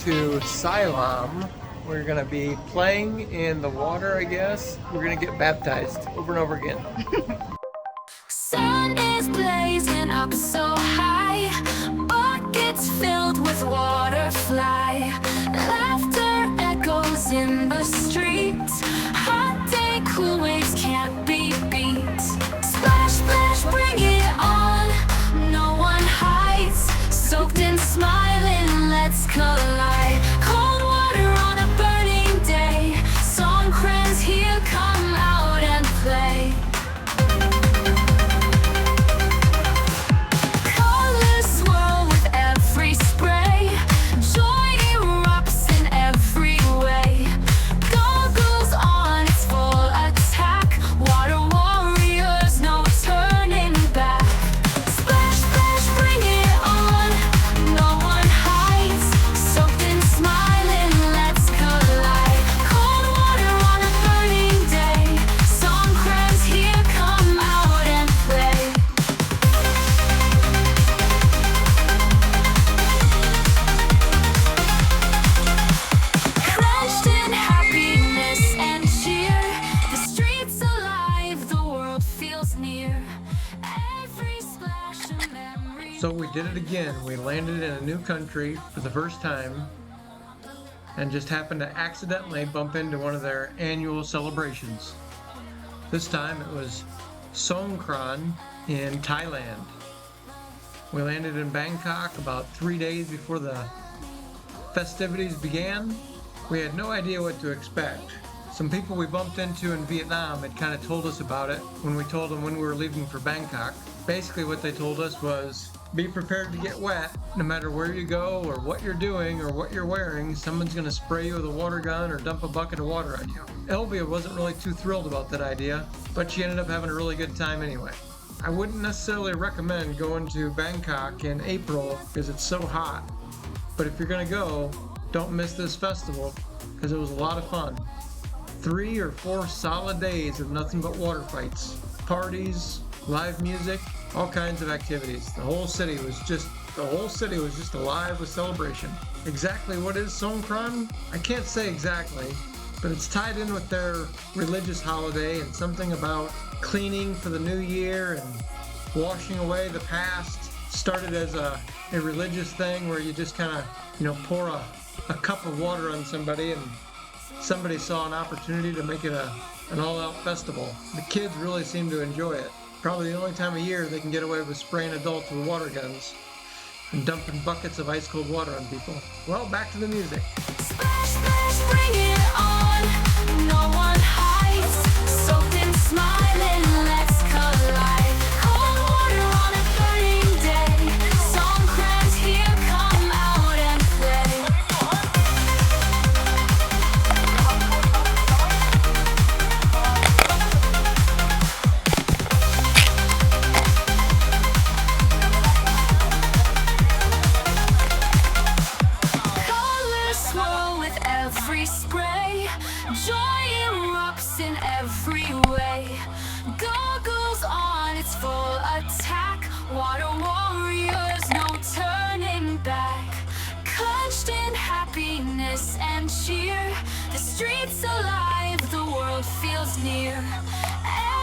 To Silom. We're gonna be playing in the water, I guess. We're gonna get baptized over and over again. Sun is blazing up so high, buckets filled with water fly. Laughter echoes in the streets, hot day, cool waves can't be beat. Splash, splash, bring it on, no one hides. Soaked in smiling, let's collide. Cold water on a burning day, Songkran's here, come out and play. Colors swirl with every spray, joy erupts in every way. Goggles on, it's full attack, water warriors, no turning back. Splash, splash, bring it on, no one hides. Soaked in smiling, let's collide. Cold water on a burning day, Songkran's here, come out and play. Drenched in happiness and cheer, the streets alive, the world feels near. Every splash a memory. So we did it again. We landed in a new country for the first time and just happened to accidentally bump into one of their annual celebrations. This time it was Songkran in Thailand. We landed in Bangkok about 3 days before the festivities began. We had no idea what to expect. Some people we bumped into in Vietnam had kind of told us about it when we told them when we were leaving for Bangkok. Basically what they told us was, be prepared to get wet. No matter where you go or what you're doing or what you're wearing, someone's going to spray you with a water gun or dump a bucket of water on you. Elvia wasn't really too thrilled about that idea, but she ended up having a really good time anyway. I wouldn't necessarily recommend going to Bangkok in April because it's so hot. But if you're going to go, don't miss this festival because it was a lot of fun. 3 or 4 solid days of nothing but water fights, parties, live music, all kinds of activities. The whole city was just alive with celebration. Exactly what is Songkran? I can't say exactly, but it's tied in with their religious holiday and something about cleaning for the new year and washing away the past. Started as a religious thing where you just kind of, pour a cup of water on somebody and somebody saw an opportunity to make it an all-out festival. The kids really seem to enjoy it. Probably the only time of year they can get away with spraying adults with water guns and dumping buckets of ice-cold water on people. Well, back to the music. Splash, splash, bring it on, no one hides. Soaked in smiling, let's collide. Cold water on a burning day, Songkran's here, come out and play. Colors swirl with every spray, joy erupts in every way. Goggles on, it's full attack, water warriors, no turning back. Clutched in happiness and cheer, the streets alive, the world feels near.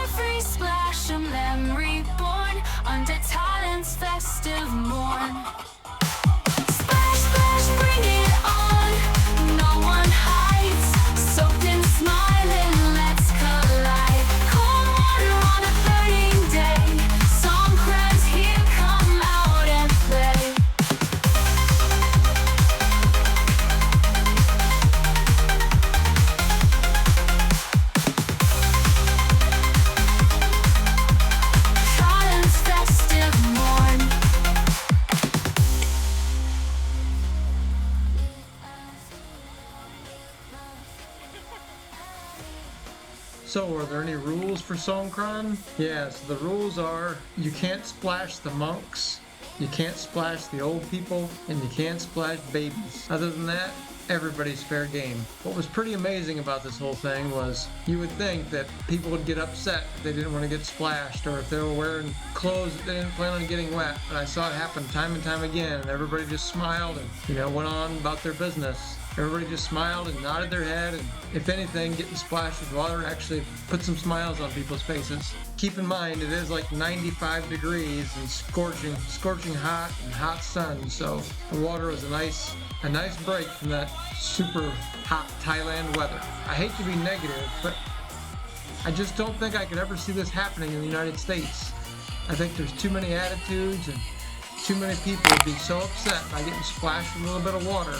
Every splash a memory born under Thailand's festive morn. Splash, splash, bring it on, no one hides. Soaked in smiling, let's collide. Cold water on a burning day, Songkran's here, come out and play. Thailand's festive morn. So, are there any rules for Songkran? Yes, the rules are you can't splash the monks, you can't splash the old people, and you can't splash babies. Other than that, everybody's fair game. What was pretty amazing about this whole thing was you would think that people would get upset if they didn't want to get splashed or if they were wearing clothes that they didn't plan on getting wet. But I saw it happen time and time again, and everybody just smiled and, went on about their business. Everybody just smiled and nodded their head, and if anything, getting splashed with water actually put some smiles on people's faces. Keep in mind, it is like 95 degrees and scorching hot and hot sun, so the water was a nice break from that super hot Thailand weather. I hate to be negative, but I just don't think I could ever see this happening in the United States. I think there's too many attitudes and too many people would be so upset by getting splashed with a little bit of water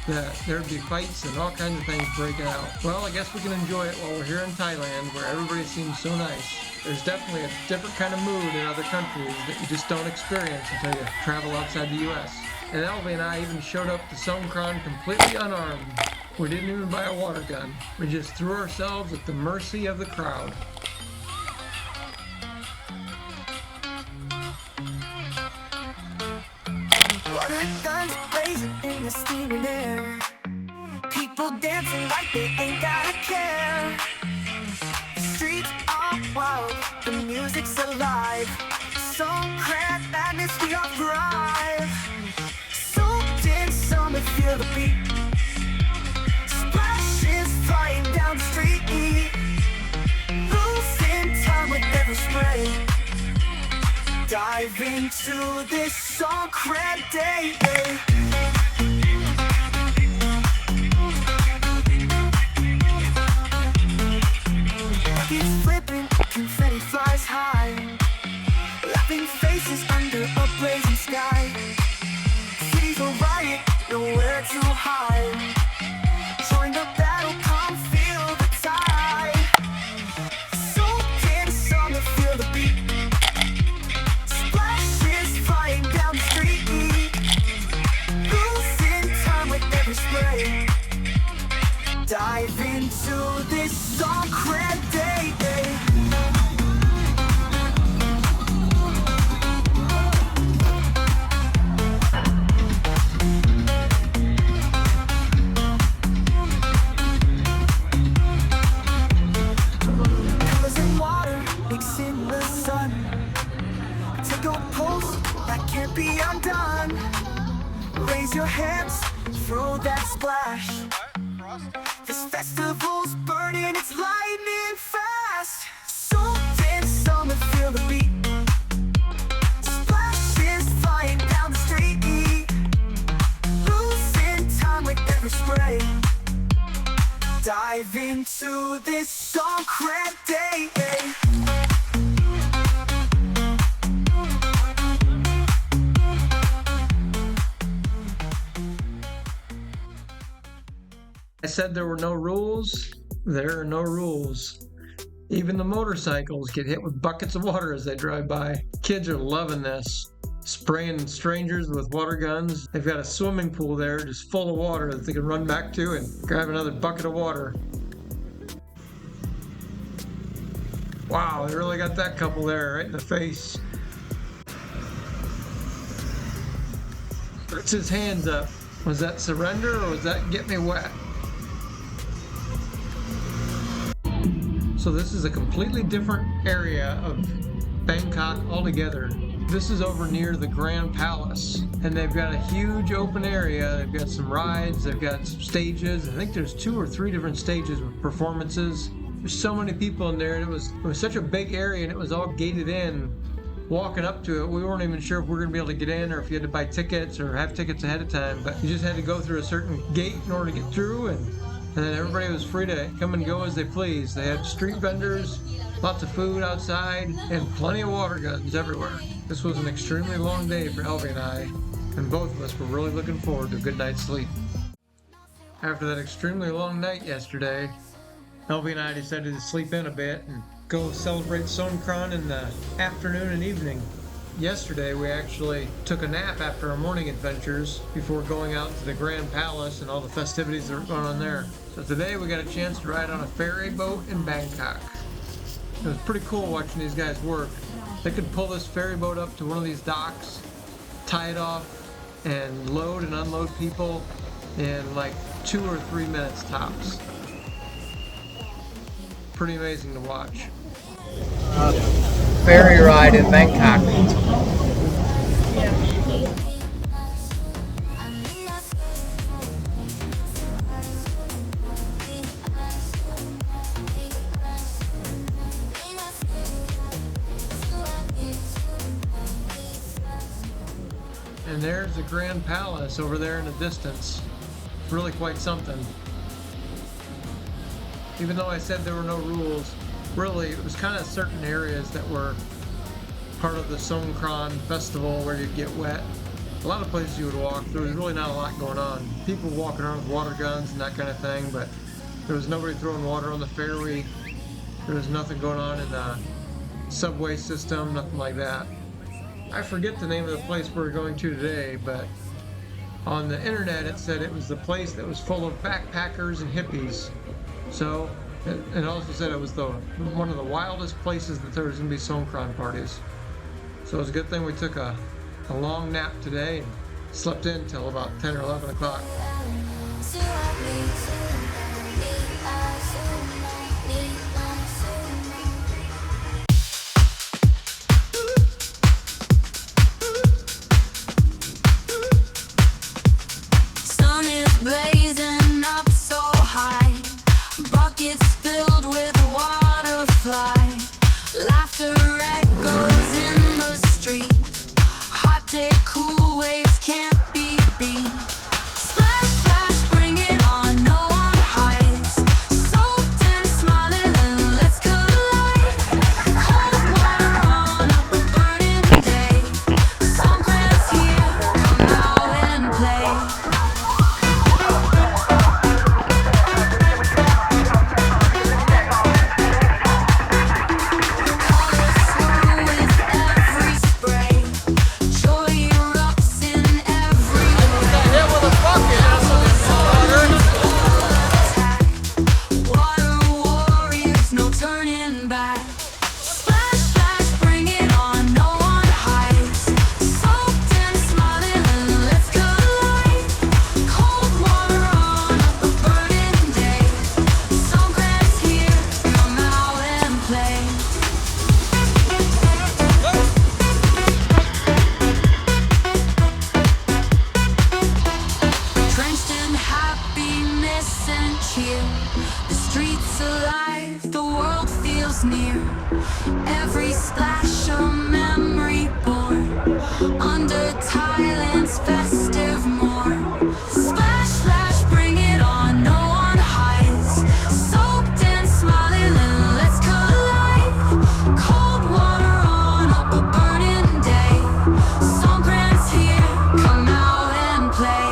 that there'd be fights and all kinds of things breaking out. Well, I guess we can enjoy it while we're here in Thailand where everybody seems so nice. There's definitely a different kind of mood in other countries that you just don't experience until you travel outside the US. And Elvie and I even showed up to Songkran completely unarmed. We didn't even buy a water gun. We just threw ourselves at the mercy of the crowd. Water guns blazing in the steaming air. People dancing like they ain't gotta care. The streets are wild, the music's alive. Songkran madness, we all thrive. Soaked in summer, feel the beat. Splashes flying down the street. Losing time with every spray. Dive into this Songkran day. It's flipping, confetti flies high. Laughing faces under a blazing sky. Cities will riot, nowhere to hide. Join the battle, come feel the tide. Soaked in summer, feel the beat. Splashes flying down the street. Losing time with every spray. Dive into this Songkran day. Colors in water, mix in the sun. Take a pulse that can't be undone. Raise your hands through that splash. This festival's burning, it's lightning fast. Soaked in summer, feel the beat. Splashes flying down the street. Losing time with every spray. Dive into this Songkran day. I said there were no rules. There are no rules. Even the motorcycles get hit with buckets of water as they drive by. Kids are loving this. Spraying strangers with water guns. They've got a swimming pool there just full of water that they can run back to and grab another bucket of water. Wow, they really got that couple there right in the face. Puts his hands up. Was that surrender or was that get me wet? So this is a completely different area of Bangkok altogether. This is over near the Grand Palace, and they've got a huge open area. They've got some rides, they've got some stages. I think there's 2 or 3 different stages with performances. There's so many people in there, and it was such a big area, and it was all gated in. Walking up to it, we weren't even sure if we were going to be able to get in or if you had to buy tickets or have tickets ahead of time, but you just had to go through a certain gate in order to get through, and then everybody was free to come and go as they pleased. They had street vendors, lots of food outside, and plenty of water guns everywhere. This was an extremely long day for Elvie and I, and both of us were really looking forward to a good night's sleep. After that extremely long night yesterday, Elvie and I decided to sleep in a bit and go celebrate Songkran in the afternoon and evening. yesterday we actually took a nap after our morning adventures before going out to the Grand Palace and all the festivities that were going on there. So today we got a chance to ride on a ferry boat in Bangkok. It was pretty cool watching these guys work. They could pull this ferry boat up to one of these docks, tie it off, and load and unload people in like 2 or 3 minutes tops. Pretty amazing to watch. Ferry ride in Bangkok. And there's the Grand Palace over there in the distance. Really quite something. Even though I said there were no rules, really it was kind of certain areas that were part of the Songkran festival where you'd get wet. A lot of places you would walk, there was really not a lot going on. People walking around with water guns and that kind of thing, but there was nobody throwing water on the ferry. There was nothing going on in the subway system, nothing like that. I forget the name of the place we're going to today, but on the internet it said it was the place that was full of backpackers and hippies. So, it also said it was one of the wildest places that there was going to be Songkran parties. So it was a good thing we took a long nap today and slept in until about 10 or 11 o'clock. Sun is blazing up so high, buckets filled with water fly, laughter echoes in the street, hot take, cool waves can't be beat. Splash, splash, bring it on, no one hides, soaked and smiling and let's collide. Cold water on up a burning day, Songkran's here, come out and play. The streets alive, the world feels near. Every splash a memory born under Thailand's festive morn. Splash, splash, bring it on, no one hides. Soaked and smiling and let's collide. Cold water on up a burning day. Songkran's here, come out and play.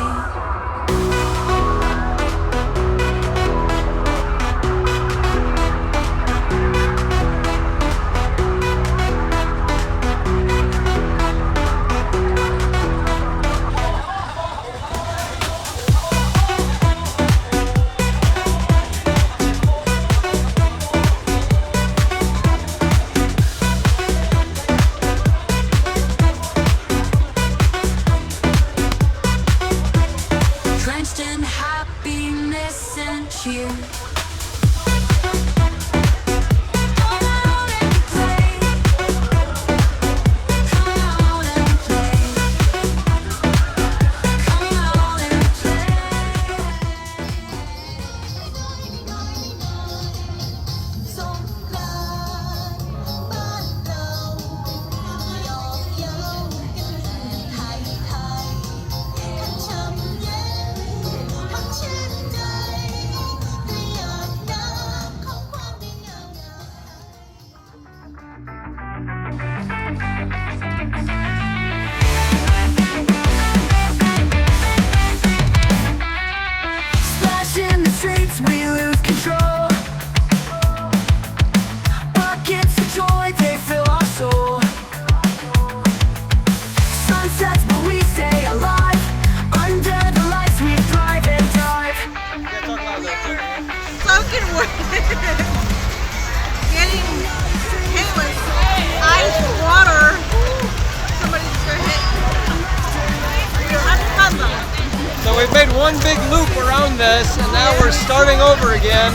we've made one big loop around this, and now we're starting over again.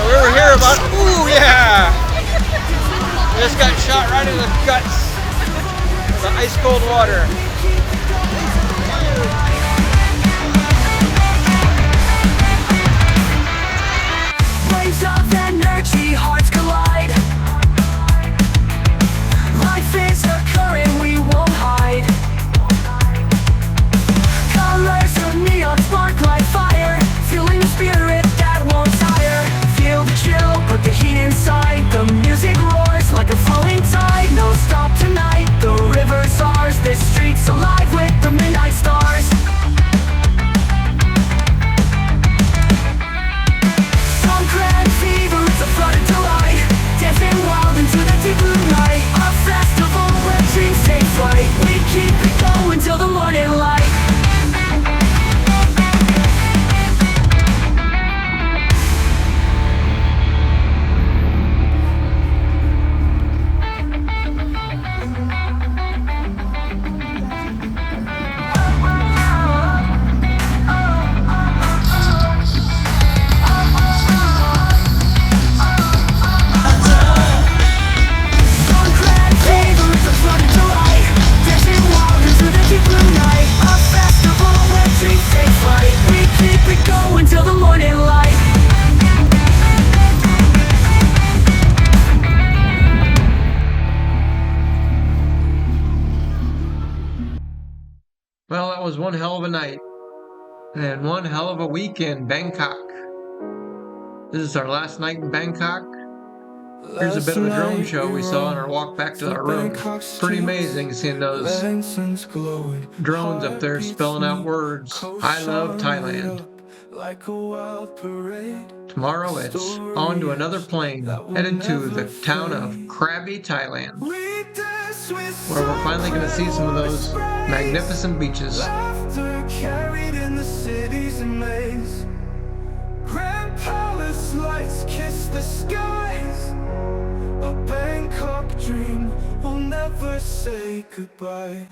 We were here about, ooh yeah! We just got shot right in the guts. The ice cold water. Waves of energy, hearts collide. Life is a current we won't hide. Colors of neon spark like fire, fueling the spirit that won't tire. Feel the chill, put the heat inside. The music roars like a flowing tide. No stop tonight, the river's ours. This street's alive with the midnight stars. Songkran fever, it's a flooded delight. Dancing wild into the deep blue night. A festival where dreams take flight. We keep it going till the morning light. Well, that was one hell of a night and one hell of a week in Bangkok. This is our last night in Bangkok. Here's a bit of a drone show we saw on our walk back to our room. Pretty amazing seeing those drones up there spelling out words. I love Thailand. Tomorrow it's on to another plane, headed to the town of Krabi, Thailand, where we're finally going to see some of those magnificent beaches. Carried in the city's maze. Grand palace lights kiss the skies. A Bangkok dream will never say goodbye.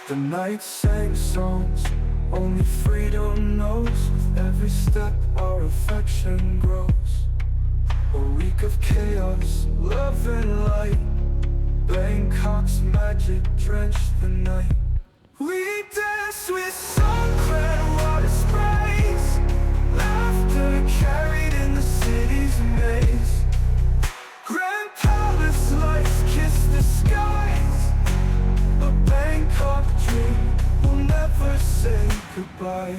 The night sang songs only freedom knows. With every step our affection grows. A week of chaos, love and light. Bangkok's magic drenched the night. We dance with Songkran water sprays. Laughter carried in the city's maze. Grand palace lights kiss the skies. A Bangkok dream will never say goodbye.